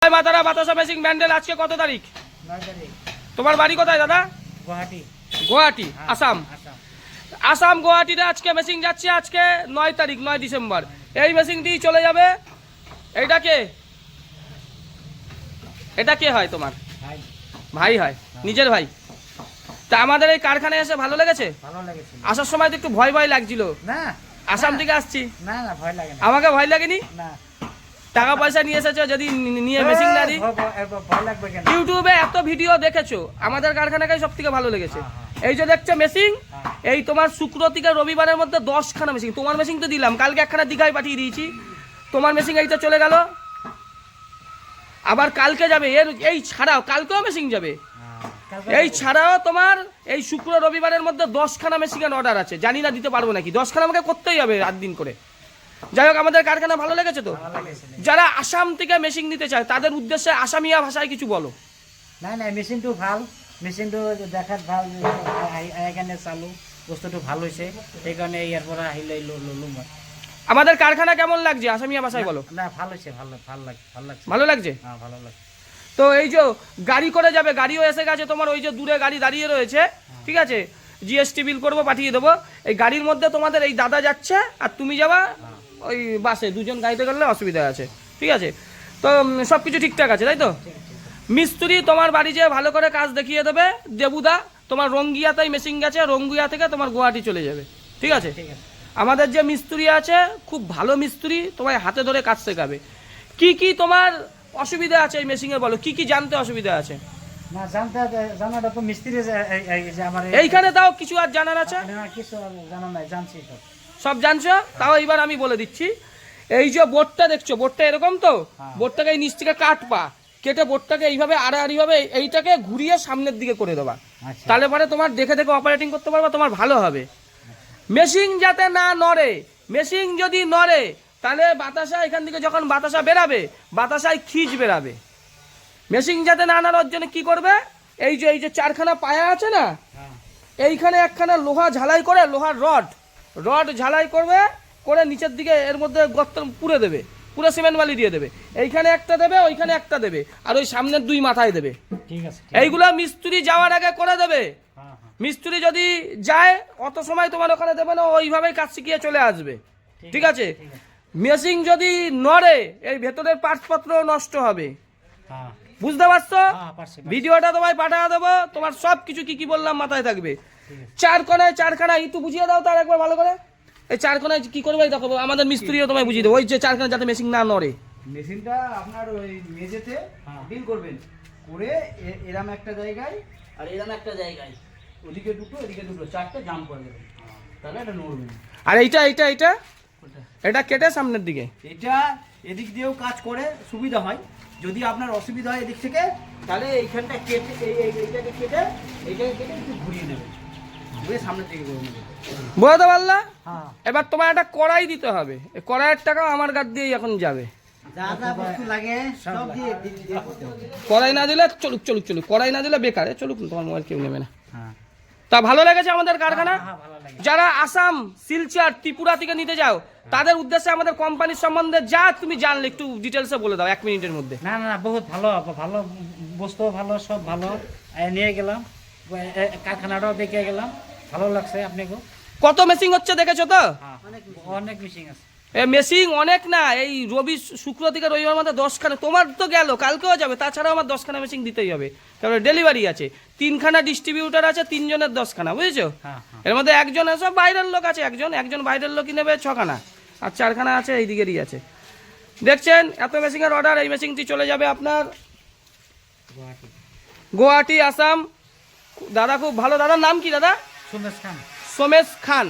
মাতারা বাতাসা মেশিন ব্যান্ডেল আজকে কত তারিখ? 9 তারিখ। তোমার বাড়ি কোথায় দাদা? গুয়াহাটি। গুয়াহাটি, আসাম। আসাম গুয়াহাটিতে আজকে মেশিন যাচ্ছে, আজকে 9 তারিখ, 9 ডিসেম্বর। এই মেশিনটি চলে যাবে। এটা কে হয় তোমার? ভাই হয়, নিজের ভাই। তা আমাদের এই কারখানায় এসে ভালো লেগেছে? ভালো লেগেছে। আসার সময় তো একটু ভয় ভয় লাগছিল। না, আসাম থেকে আসছি। না না, ভয় লাগে না। আমাকে ভয় লাগেনি? না। টাকা পয়সা নিয়ে এসেছো, যদি নিয়ে মেশিন না দিই? ভয় লাগবে কেন? ইউটিউবে এত ভিডিও দেখেছো, আমাদের কারখানাকে সব থেকে ভালো লেগেছে। এই যে দেখছো মেশিন, এই তোমার শুক্র থেকে রবিবারের মধ্যে 10খানা মেশিন। তোমার মেশিন তো দিলাম, কালকে একখানা দীঘায় পাঠিয়ে দিয়েছি। তোমার মেশিন এইটা চলে গেল, আবার কালকে যাবে। এই ছাড়াও কালকেও মেশিন যাবে। এই ছাড়াও তোমার এই শুক্র রবিবারের মধ্যে 10খানা মেশিনের অর্ডার আছে। জানি না দিতে পারবো নাকি। 10খানা আমাকে করতেই হবে 8 দিন করে। যাই হোক, আমাদের কারখানা ভালো লেগেছে তো? যারা আসাম থেকে মেশিন নিতে চায় তাদের উদ্দেশ্যে আসামিয়া ভাষায় কিছু বলো। নাই নাই, মেশিনটো ভাল, মেশিনটো দেখাত ভাল, এখানে চালু বস্তুটো ভাল হয়েছে, সেইকাৰণে ইয়াৰ পৰা আহিলে ললো মই। আমাদের কারখানা কেমন লাগছে আসামিয়া ভাষায় বলো। না, ভাল হয়েছে, ভাল লাগছে। ভালো লাগছে? হ্যাঁ, ভালো লাগছে। তো এই যে গাড়ি করে যাবে, গাড়িও এসে গেছে তোমার। ওই যে দূরে গাড়ি দাঁড়িয়ে রয়েছে, ঠিক আছে? জিএসটি বিল করবো, পাঠিয়ে দেবো। এই গাড়ির মধ্যে তোমাদের এই দাদা যাচ্ছে আর তুমি যাবা ওই বাসে। দুজন গাড়িতে গেলে অসুবিধা আছে, ঠিক আছে? তো সব কিছু ঠিকঠাক আছে, তাই তো? মিস্ত্রি তোমার বাড়ি যেয়ে ভালো করে কাজ দেখিয়ে দেবে। দেবুদা তোমার রঙ্গিয়াতেই মেশিন গেছে, রঙ্গিয়া থেকে তোমার গুয়াহাটি চলে যাবে, ঠিক আছে? আমাদের যে মিস্ত্রি আছে খুব ভালো মিস্ত্রি, তোমায় হাতে ধরে কাজ শেখাবে। কি তোমার অসুবিধা আছে এই মেশিনে বলো, কি জানতে অসুবিধা আছে? না, জানাটা তো মিস্ত্রি যে আমার এইখানে তাও কিছু আর জানার আছে? না, কিছু জানা নাই, জানছি সব জানছো? তাও এবার আমি বলে দিচ্ছি। এই যে বোর্ডটা দেখছো, বোর্ডটা এরকম তো, বোর্ডটাকে এই নিচ থেকে কাটবা, কেটে বোর্ডটাকে এইভাবে আড়াআড়ি ভাবে এইটাকে ঘুরিয়ে সামনের দিকে করে দেবা। তাহলে পরে তোমার দেখে দেখে অপারেটিং করতে পারবা, তোমার ভালো হবে। মেশিন যাতে না নড়ে, মেশিন যদি নড়ে তাহলে বাতাসা এখান থেকে যখন বাতাসা বেরাবে, বাতাসায় খিচ বেরাবে। মেশিন যাতে না নড়ার জন্য কি করবে, এই যে 4খানা পায়া আছে না, এইখানে একখানা লোহা ঝালাই করে, লোহার রড ঝালাই করবে, করে নিচের দিকে এর মধ্যে গর্ত পুরে দেবে, পুরো সিমেন্ট বালি দিয়ে দেবে। এইখানে একটা দেবে, ওইখানে একটা দেবে, আর ওই সামনের 2 মাথায় দেবে। ঠিক আছে। এইগুলো মিস্ত্রি যাওয়ার আগে করে দেবে। মিস্ত্রি যদি যায় অত সময় তোমার ওখানে দেবে না, ওইভাবেই কাজ শিখিয়ে চলে আসবে, ঠিক আছে? মেশিন যদি নড়ে এই ভেতরের পার্টসপত্র নষ্ট হবে, বুঝতে পারছো? ভিডিওটা তোমায় পাঠিয়ে দেবো, তোমার সব কিছু কি বললাম মাথায় থাকবে। 4 কোণায় 4খানা একটু বুঝিয়ে দাও তার একবার ভালো করে। এই 4 কোণায় কি করবে দেখো, আমাদের মিস্ত্রিও তোমায় বুঝিয়ে দেবো। ওই যে 4খানা যাতে মেশিন না নড়ে। মেশিনটা আপনার ওই মেঝেতে বিল করবেন, করে এরম একটা জায়গায় আর এরম একটা জায়গায়, ওদিকে দুটো এদিকে দুটো, 4টে জাম্প করে দেবেন, তাহলে এটা নড়বে না। আর এটা কেটে সামনের দিকে, এটা এদিক দিয়েও কাজ করে সুবিধা হয়। যদি আপনার অসুবিধা হয় এদিক থেকে, তাহলে এইখানটা কেটে এইটাকে কেটে একটু ঘুরিয়ে নেবেন, ঘুরিয়ে সামনের দিকে করে নেবেন। বুঝতে পারলা? এবার তোমার একটা কড়াই দিতে হবে। এই কড়াইয়ের টাকাও আমার গাছ দিয়েই এখন যাবে। যা যা বস্তু লাগে সব দিয়ে করতে হবে। কড়াই না দিলে চলুক, কড়াই না দিলে বেকার। চলুক, তোমার মোবাইল কেউ নেবে না। তা ভালো লেগেছে আমাদের কারখানা? যারা আসাম, শিলচর, ত্রিপুরা থেকে নিতে যাও তাদের উদ্দেশ্যে আমাদের কোম্পানির সম্বন্ধে যা তুমি জানলে একটু ডিটেলসে বলে দাও 1 মিনিটের মধ্যে। না, বহুত ভালো বস্তু, ভালো সব ভালো নিয়ে গেলাম, কারখানাটাও দেখে গেলাম, ভালো লাগছে। আপনাকে কত মেশিন হচ্ছে দেখেছো তো? অনেক মেশিন আছে। মেশিন অনেক না, এই শুক্র থেকে রবিবার মধ্যে 10খানা। তোমার তো গেল, কালকেও যাবে। তাছাড়াও আমার 10খানা মেশিন দিতেই হবে, কারণ ডেলিভারি আছে। 3খানা ডিস্ট্রিবিউটার আছে, 3 জনের 10খানা, বুঝেছো? এর মধ্যে একজন সব বাইরের লোক আছে, একজন বাইরের লোকই নেবে 6খানা, আর 4খানা আছে এই দিকেরই আছে। দেখছেন এত মেশিনের অর্ডার। এই মেশিনটি চলে যাবে আপনার গুয়াহাটি, আসাম। দাদা খুব ভালো। দাদার নাম কি দাদা? সোমেশ খান।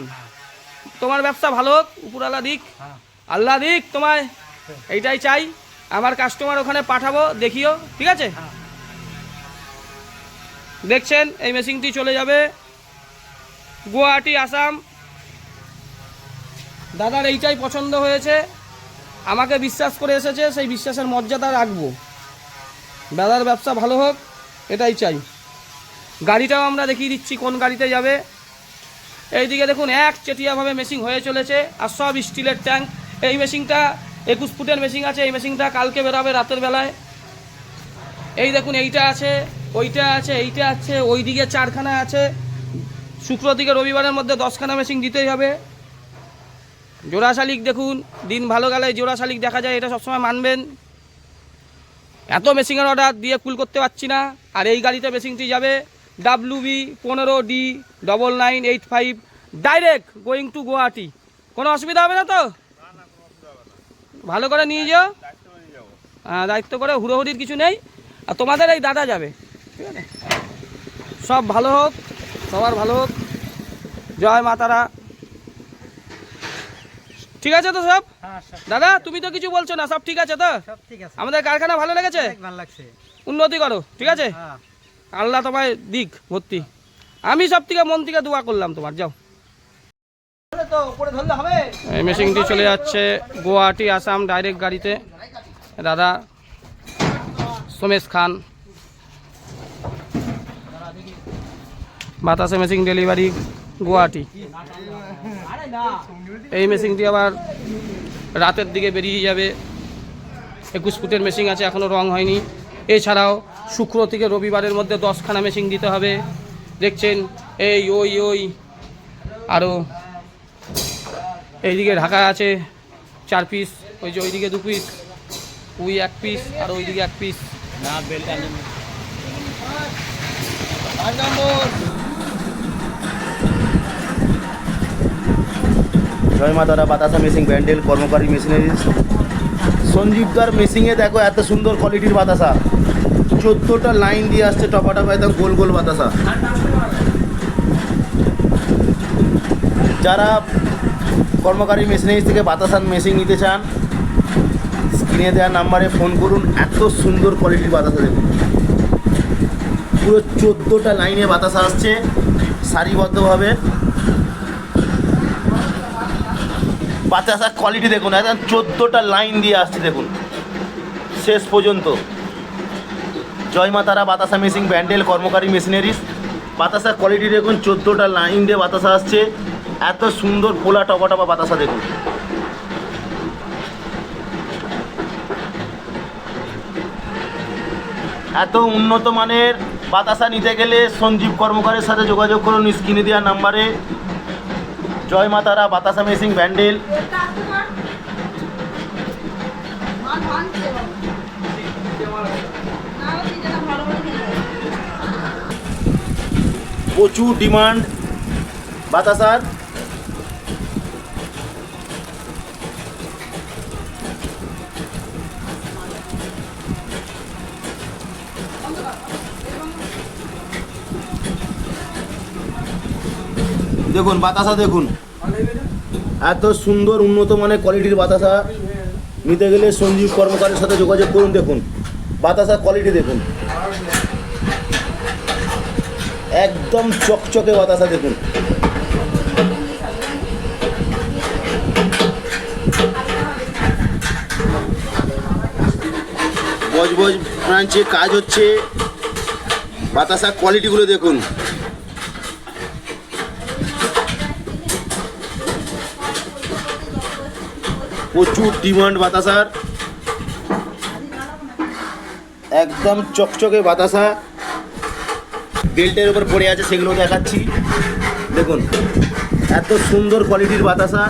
তোমার ব্যবসা ভালো হোক, উপরওয়ালা দিক, আল্লাহ দিক তোমায়, এইটাই চাই। আমার কাস্টমার ওখানে পাঠাবো, দেখিও, ঠিক আছে? দেখছেন এই মেশিনটি চলে যাবে গুয়াহাটি, আসাম। দাদার এইটাই পছন্দ হয়েছে, আমাকে বিশ্বাস করে এসেছে, সেই বিশ্বাসের মর্যাদা রাখবো। দাদার ব্যবসা ভালো হোক, এটাই চাই। গাড়িটাও আমরা দেখিয়ে দিচ্ছি কোন গাড়িতে যাবে। এইদিকে দেখুন একচেটিয়াভাবে মেশিন হয়ে চলেছে, আর সব স্টিলের ট্যাঙ্ক। এই মেশিনটা 21 ফুটের মেশিন আছে। এই মেশিনটা কালকে বেরাবে রাতের বেলায়, এই দেখুন এইটা আছে, ওইটা আছে, এইটা আছে, ওইদিকে 4খানা আছে। শুক্র থেকে রবিবারের মধ্যে 10খানা মেশিন দিতেই হবে। জোড়া শালিক দেখুন, দিন ভালো গেলে জোড়া শালিক দেখা যায়, এটা সবসময় মানবেন। এত মেশিনের অর্ডার দিয়ে কুল করতে পারছি না। আর এই গাড়িতে মেশিনটি যাবে WB15D9985 direct going to Guwahati. কোনো অসুবিধা হবে না তো? ভালো করে নিয়ে যাও, হ্যাঁ দায়িত্ব করে, হুড়োহুড়ির কিছু নেই। আর তোমাদের এই দাদা যাবে, ঠিক আছে? সব ভালো হোক, সবার ভালো হোক, জয় মা তারা। ঠিক আছে তো সব? হ্যাঁ সব দাদা তুমি তো কিছু বলছো না, সব ঠিক আছে তো? সব ঠিক আছে, আমাদের কারখানা ভালো লেগেছে? অনেক ভালো লাগছে। উন্নতি করো, ঠিক আছে? হ্যাঁ আল্লাহ তোমায় দিক ভর্তি। আমি সব থেকে মন থেকে দোয়া করলাম তোমার, যাও। তো উপরে ধরলে হবে। এই মেশিনটি চলে যাচ্ছে গুয়াহাটি আসাম ডাইরেক্ট গাড়িতে। দাদা সোমেশ খান, বাতাসে মেশিন ডেলিভারি গুয়াহাটি। আরে না, এই মেশিনটি আবার রাতের দিকে বেরিয়ে যাবে। 21 ফুটের মেশিন আছে, এখনও রং হয়নি। এছাড়াও শুক্র থেকে রবিবারের মধ্যে 10খানা মেশিন দিতে হবে। দেখছেন এই ওই ওই আরও এইদিকে ঢাকা আছে 4 পিস, ওই যে ওইদিকে 2 পিস, ওই 1 পিস, আর ওইদিকে 1 পিস। না বেল্ট আনি জয় মা তারা বাতাসা মেশিন ব্যান্ডেল কর্মকারী মেশিনারি সঞ্জীবদার মেশিনে দেখো এত সুন্দর কোয়ালিটির বাতাসা, 14টা লাইন দিয়ে আসছে টপা টপা, একদম গোল গোল বাতাসা। যারা কর্মকারী মেশিনারি থেকে বাতাসার মেশিন নিতে চান, স্ক্রিনে দেওয়া নাম্বারে ফোন করুন। এত সুন্দর কোয়ালিটির বাতাসা দেখুন, পুরো 14টা লাইনে বাতাসা আসছে সারিবদ্ধভাবে। বাতাসার কোয়ালিটি দেখুন, একদম 14টা লাইন দিয়ে আসছে দেখুন শেষ পর্যন্ত। জয় মা তারা বাতাসা মেশিন ব্যান্ডেল কর্মকারী মেশিনারিজ। বাতাসার কোয়ালিটি দেখুন, 14টা লাইন দিয়ে বাতাসা আসছে। এত সুন্দর পোলা টপা টপা বাতাসা দেখুন। এত উন্নত মানের বাতাসা নিতে গেলে সঞ্জীব কর্মকারের সাথে যোগাযোগ করুন স্ক্রিনে দেওয়া নাম্বারে। জয় মা তারা বাতাসা মেশিন ব্যান্ডেল। প্রচুর ডিমান্ড বাতাসার। দেখুন বাতাসা দেখুন, এত সুন্দর উন্নত মানের কোয়ালিটির বাতাসা নিতে গেলে সঞ্জীব কর্মকারের সাথে যোগাযোগ করুন। দেখুন বাতাসার কোয়ালিটি দেখুন, একদম চকচকে বাতাসা দেখুন। বজবজ ব্রাঞ্চে কাজ হচ্ছে, বাতাসার কোয়ালিটিগুলো দেখুন। প্রচুর ডিমান্ড বাতাসার, একদম চকচকে বাতাসা। বেল্টের উপর পড়ে আছে, সেগুলো দেখাচ্ছি। দেখুন এত সুন্দর কোয়ালিটির বাতাসা।